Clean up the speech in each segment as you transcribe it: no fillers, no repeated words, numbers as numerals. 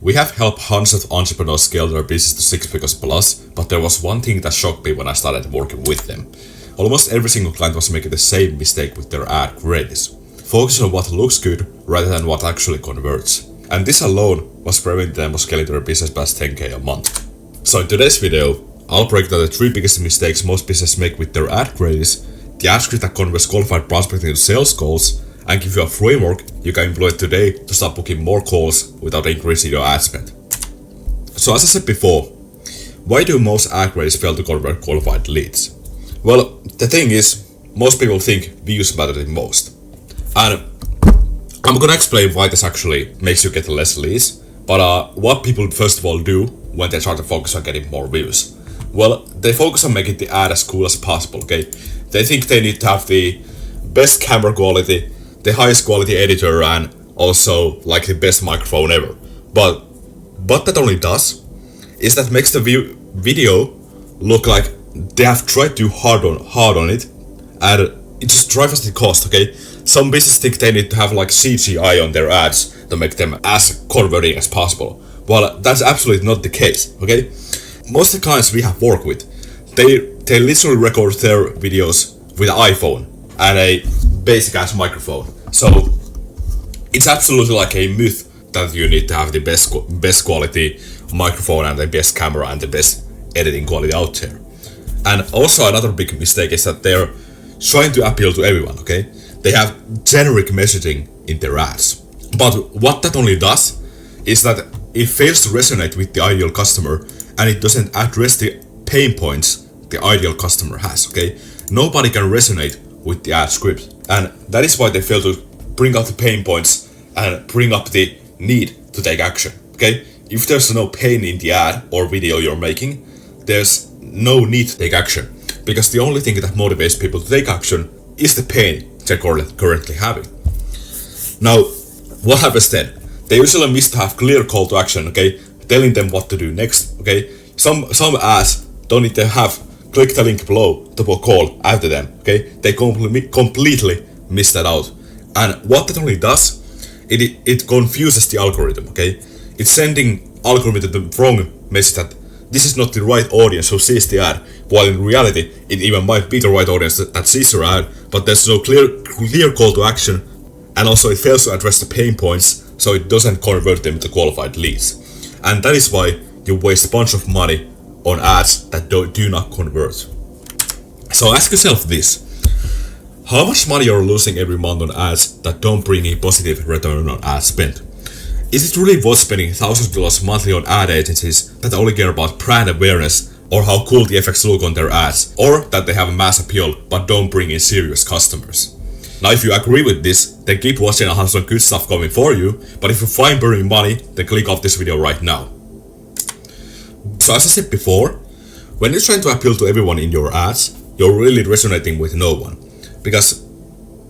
We have helped hundreds of entrepreneurs scale their business to six figures plus, but there was one thing that shocked me when I started working with them. Almost every single client was making the same mistake with their ad creatives. Focus on what looks good rather than what actually converts. And this alone was preventing them from scaling their business past 10k a month. So in today's video, I'll break down the 3 biggest mistakes most businesses make with their ad creatives, the ad script that converts qualified prospects into sales calls, and give you a framework you can employ today to start booking more calls without increasing your ad spend. So as I said before, why do most ad creatives fail to convert qualified leads? Well, the thing is, most people think views matter the most. And I'm gonna explain why this actually makes you get less leads, but what people first of all do when they try to focus on getting more views. Well, they focus on making the ad as cool as possible, okay? They think they need to have the best camera quality, the highest quality editor, and also like the best microphone ever. But what that only does is that makes the video look like they have tried too hard on it, and it just drives the cost, okay? Some businesses think they need to have like CGI on their ads to make them as converting as possible. Well, that's absolutely not the case, okay? Most of the clients we have worked with, they literally record their videos with an iPhone and a basic ass microphone. So it's absolutely like a myth that you need to have the best quality microphone and the best camera and the best editing quality out there. And also another big mistake is that they're trying to appeal to everyone, okay? They have generic messaging in their ads. But what that only does is that it fails to resonate with the ideal customer, and it doesn't address the pain points the ideal customer has, okay? Nobody can resonate with the ad script, and that is why they fail to bring up the pain points and bring up the need to take action, okay? If there's no pain in the ad or video you're making, there's no need to take action, because the only thing that motivates people to take action is the pain they're currently having. Now, what happens then? They usually miss to have clear call to action, okay? Telling them what to do next, okay? Some ads don't need to have click the link below to book a call after them, okay? They completely miss that out. And what that only does, it confuses the algorithm, okay? It's sending algorithm the wrong message that this is not the right audience who sees the ad, while in reality, it even might be the right audience that sees your ad, but there's no clear call to action, and also it fails to address the pain points, so it doesn't convert them into qualified leads. And that is why you waste a bunch of money on ads that do not convert. So ask yourself this: how much money you're losing every month on ads that don't bring a positive return on ad spend? Is it really worth spending thousands of dollars monthly on ad agencies that only care about brand awareness or how cool the effects look on their ads, or that they have a mass appeal but don't bring in serious customers? Now, if you agree with this, then keep watching. I have some good stuff coming for you, but if you find burning money, then click off this video right now. So as I said before, when you're trying to appeal to everyone in your ads, you're really resonating with no one, because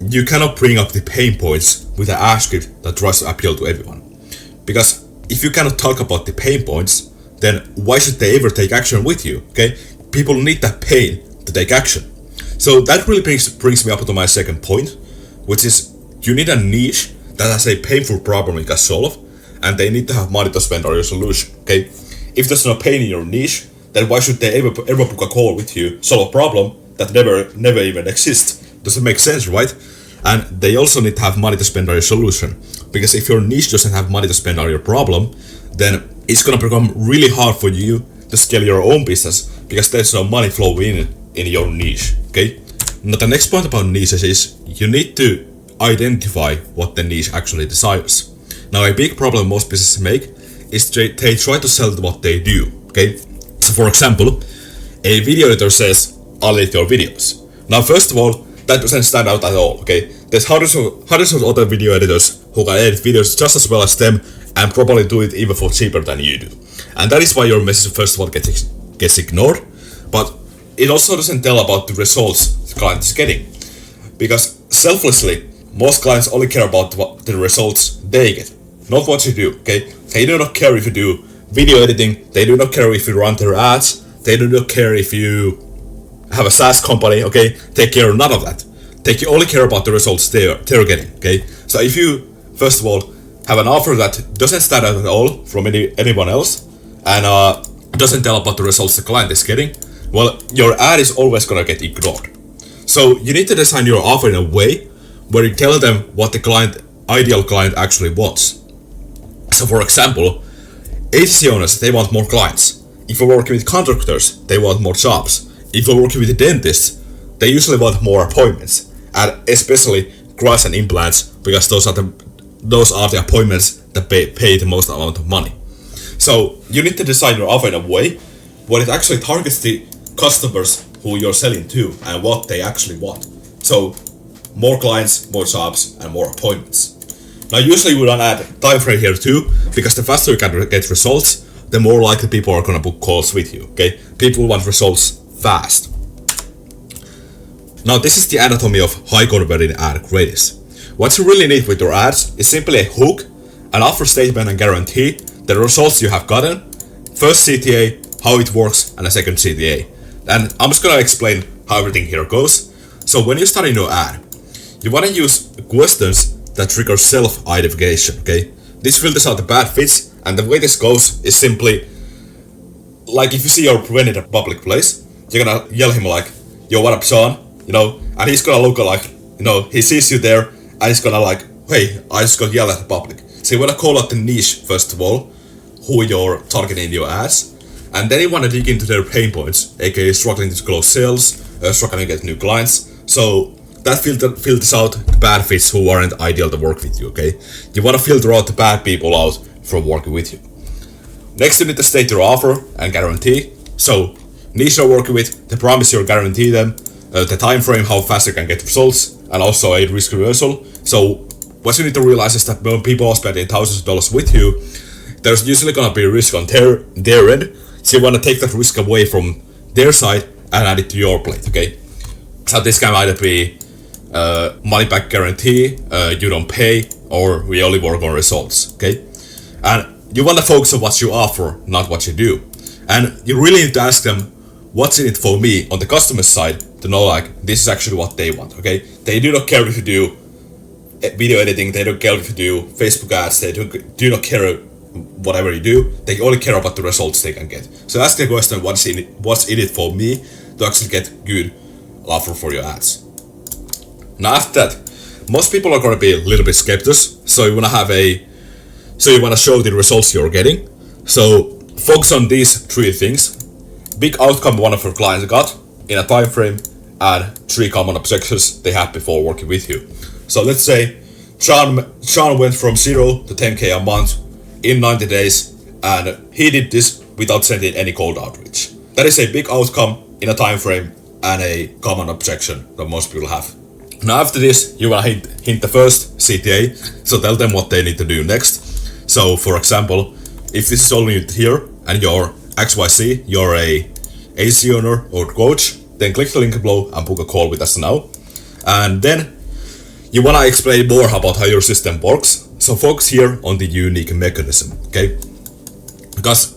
you cannot bring up the pain points with an ad script that tries to appeal to everyone. Because if you cannot talk about the pain points, then why should they ever take action with you, okay? People need that pain to take action. So that really brings me up to my second point, which is you need a niche that has a painful problem you can solve, and they need to have money to spend on your solution, okay? If there's no pain in your niche, then why should they ever book a call with you, solve a problem that never even exists? Doesn't make sense, right? And they also need to have money to spend on your solution, because if your niche doesn't have money to spend on your problem, then it's gonna become really hard for you to scale your own business, because there's no money flowing in your niche, okay? Now the next point about niches is you need to identify what the niche actually desires. Now a big problem most businesses make is they try to sell what they do, okay? So for example, a video editor says, I'll edit your videos. Now first of all, that doesn't stand out at all, okay? There's hundreds of other video editors who can edit videos just as well as them and probably do it even for cheaper than you do. And that is why your message first of all gets ignored, but it also doesn't tell about the results the client is getting. Because selflessly, most clients only care about the results they get, not what you do, okay? They do not care if you do video editing, they do not care if you run their ads, they do not care if you have a SaaS company, okay? Take care of none of that. They only care about the results they're getting, okay? So if you, first of all, have an offer that doesn't stand out at all from anyone else, and doesn't tell about the results the client is getting, well, your ad is always gonna get ignored. So you need to design your offer in a way where you tell them what the ideal client actually wants. So for example, agency owners, they want more clients. If you're working with contractors, they want more jobs. If you're working with dentists, they usually want more appointments, and especially crowns and implants, because those are the appointments that pay the most amount of money. So you need to design your offer in a way where it actually targets the customers who you're selling to and what they actually want. So more clients, more jobs, and more appointments. Now usually we don't add time frame here too, because the faster you can get results, the more likely people are gonna book calls with you. Okay, people want results fast. Now this is the anatomy of high converting ad creatives. What you really need with your ads is simply a hook, an offer statement and guarantee, the results you have gotten, first CTA, how it works, and a second CTA. And I'm just gonna explain how everything here goes. So when you start a new ad, you wanna use questions that trigger self-identification, okay? This filters out the bad fits, and the way this goes is simply, like if you see your friend in a public place, you're gonna yell him like, yo, what up, Sean? You know, and he's gonna look like, you know, he sees you there, and he's gonna like, hey, I just got yelled at the public. So you wanna call out the niche, first of all, who you're targeting in your ads, and then you wanna dig into their pain points, aka struggling to close sales, struggling to get new clients. So that filters out the bad fits who aren't ideal to work with you, okay? You wanna filter out the bad people out from working with you. Next, you need to state your offer and guarantee. So, niche you're working with, the promise you guarantee them, the time frame, how fast you can get results, and also a risk reversal. So, what you need to realize is that when people are spending thousands of dollars with you, there's usually gonna be a risk on their end. So you wanna take that risk away from their side and add it to your plate, okay? So this can either be money back guarantee, you don't pay, or we only work on results, okay? And you want to focus on what you offer, not what you do. And you really need to ask them, what's in it for me on the customer side, to know like, this is actually what they want, okay? They do not care if you do video editing, they don't care if you do Facebook ads, they do not care whatever you do, they only care about the results they can get. So ask the question, what's in it for me to actually get good offer for your ads. Now after that, most people are gonna be a little bit skeptical, so you wanna show the results you're getting. So focus on these three things: big outcome one of your clients got in a time frame, and 3 common objectives they had before working with you. So let's say Sean went from 0 to 10K a month in 90 days, and he did this without sending any cold outreach. That is a big outcome in a time frame and a common objection that most people have. Now after this, you wanna hint the first CTA, so tell them what they need to do next. So for example, if this is only here and you're XYZ, you're a agency owner or coach, then click the link below and book a call with us now. And then you wanna explain more about how your system works. So focus here on the unique mechanism, okay? Because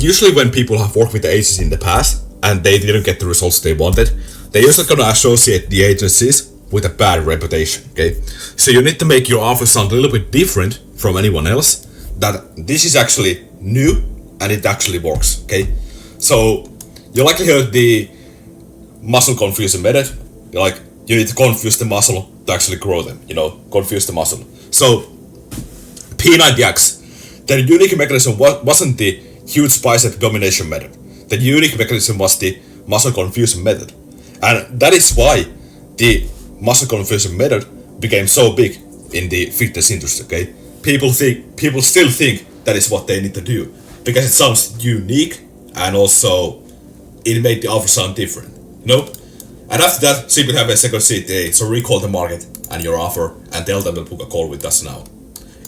usually when people have worked with the agencies in the past and they didn't get the results they wanted, they're usually gonna associate the agencies with a bad reputation, okay? So you need to make your offer sound a little bit different from anyone else, that this is actually new and it actually works, okay? So you likely heard the muscle confusion method. You need to confuse the muscle to actually grow them, confuse the muscle. So P90X, the unique mechanism wasn't the huge bicep domination method. The unique mechanism was the muscle confusion method. And that is why the muscle confusion method became so big in the fitness industry, okay? People still think that is what they need to do because it sounds unique and also it made the offer sound different, And after that, simply have a second CTA, so recall the market and your offer and tell them to book a call with us now.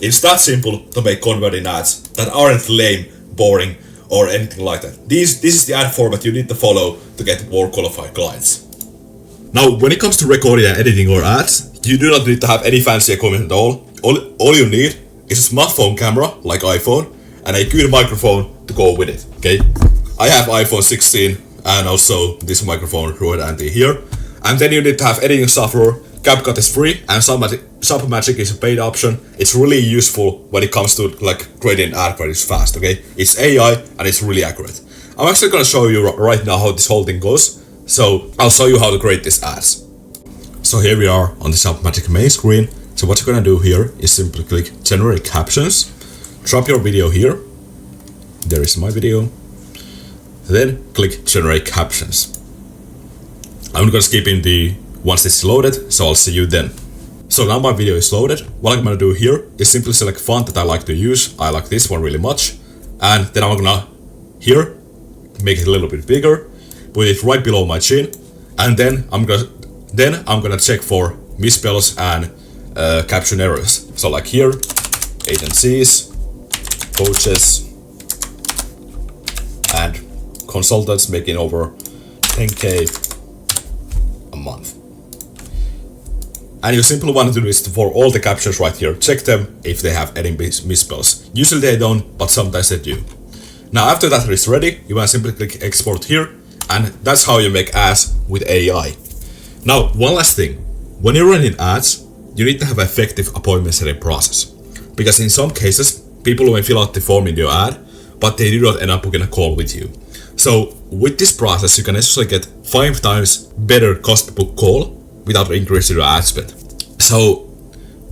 It's that simple to make converting ads that aren't lame, boring, or anything like that. This is the ad format you need to follow to get more qualified clients. Now, when it comes to recording and editing your ads, you do not need to have any fancy equipment at all. All you need is a smartphone camera, like iPhone, and a good microphone to go with it, okay? I have iPhone 16 and also this microphone, Rode Anti here. And then you need to have editing software. CapCut is free, and Shop Magic is a paid option. It's really useful when it comes to like creating ad credits fast, okay? It's AI and it's really accurate. I'm actually gonna show you right now how this whole thing goes. So I'll show you how to create these ads. So here we are on the Shop Magic main screen. So what you're gonna do here is simply click generate captions, drop your video here. There is my video. Then click generate captions. I'm gonna skip in the once it's loaded, so I'll see you then. So now my video is loaded. What I'm gonna do here is simply select font that I like to use. I like this one really much. And then I'm gonna here make it a little bit bigger, put it right below my chin, and then I'm gonna check for misspells and caption errors. So like here, agencies, coaches, and consultants making over 10k a month. And you simply want to do this for all the captions right here. Check them if they have any misspells. Usually they don't, but sometimes they do. Now after that is ready, you want to simply click export here, and that's how you make ads with AI. Now one last thing, when you're running ads, you need to have an effective appointment setting process. Because in some cases, people may fill out the form in your ad, but they do not end up booking a call with you. So with this process, you can actually get 5 times better cost per book call without increasing your ad spend. So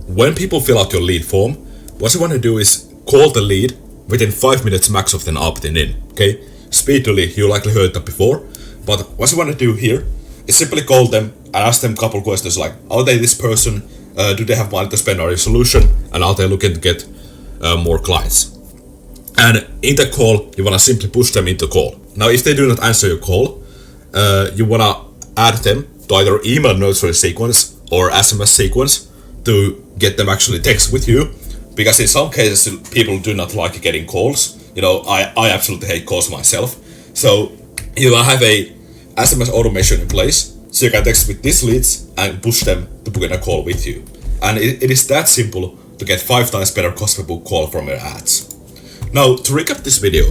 when people fill out your lead form, what you want to do is call the lead within 5 minutes max of them opting in. Okay, speed to lead, you likely heard that before, but what you want to do here is simply call them and ask them a couple questions like, are they this person, do they have money to spend on your solution, and are they looking to get more clients? And in the call, you want to simply push them into call. Now if they do not answer your call, you want to add them to either email nursery sequence or SMS sequence to get them actually text with you, because in some cases people do not like getting calls. You know, I absolutely hate calls myself. So you will have a SMS automation in place, so you can text with these leads and push them to book in a call with you. And it is that simple to get 5 times better cost per book call from your ads. Now to recap this video,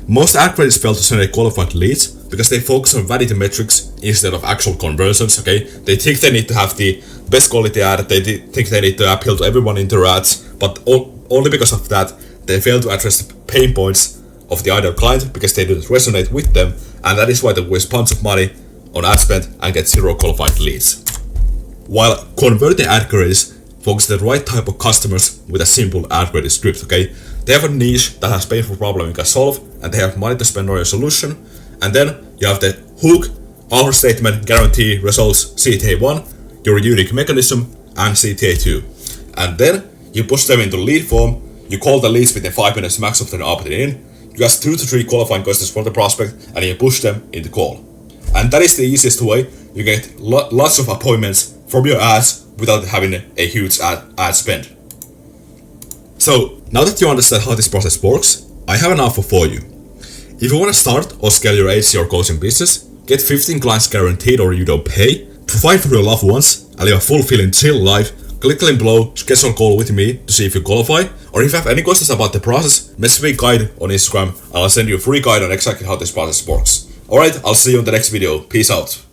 most ad credits fail to generate qualified leads because they focus on vanity metrics instead of actual conversions, okay? They think they need to have the best quality ad, they think they need to appeal to everyone in their ads, but only because of that, they fail to address the pain points of the ideal client because they don't resonate with them, and that is why they waste tons of money on ad spend and get 0 qualified leads. While converting ad credits focus on the right type of customers with a simple ad credit script, okay? They have a niche that has painful problem you can solve, and they have money to spend on your solution. And then you have the hook, offer statement, guarantee, results, CTA1, your unique mechanism, and CTA2. And then you push them into lead form, you call the leads within 5 minutes max of them opting in, you ask 2 to 3 qualifying questions from the prospect, and you push them into call. And that is the easiest way. You get lots of appointments from your ads without having a huge ad spend. So now that you understand how this process works, I have an offer for you. If you want to start or scale your agency or coaching business, get 15 clients guaranteed or you don't pay, provide for your loved ones, and live a fulfilling chill life, click the link below, schedule a call with me to see if you qualify, or if you have any questions about the process, message me guide on Instagram and I'll send you a free guide on exactly how this process works. Alright, I'll see you in the next video. Peace out.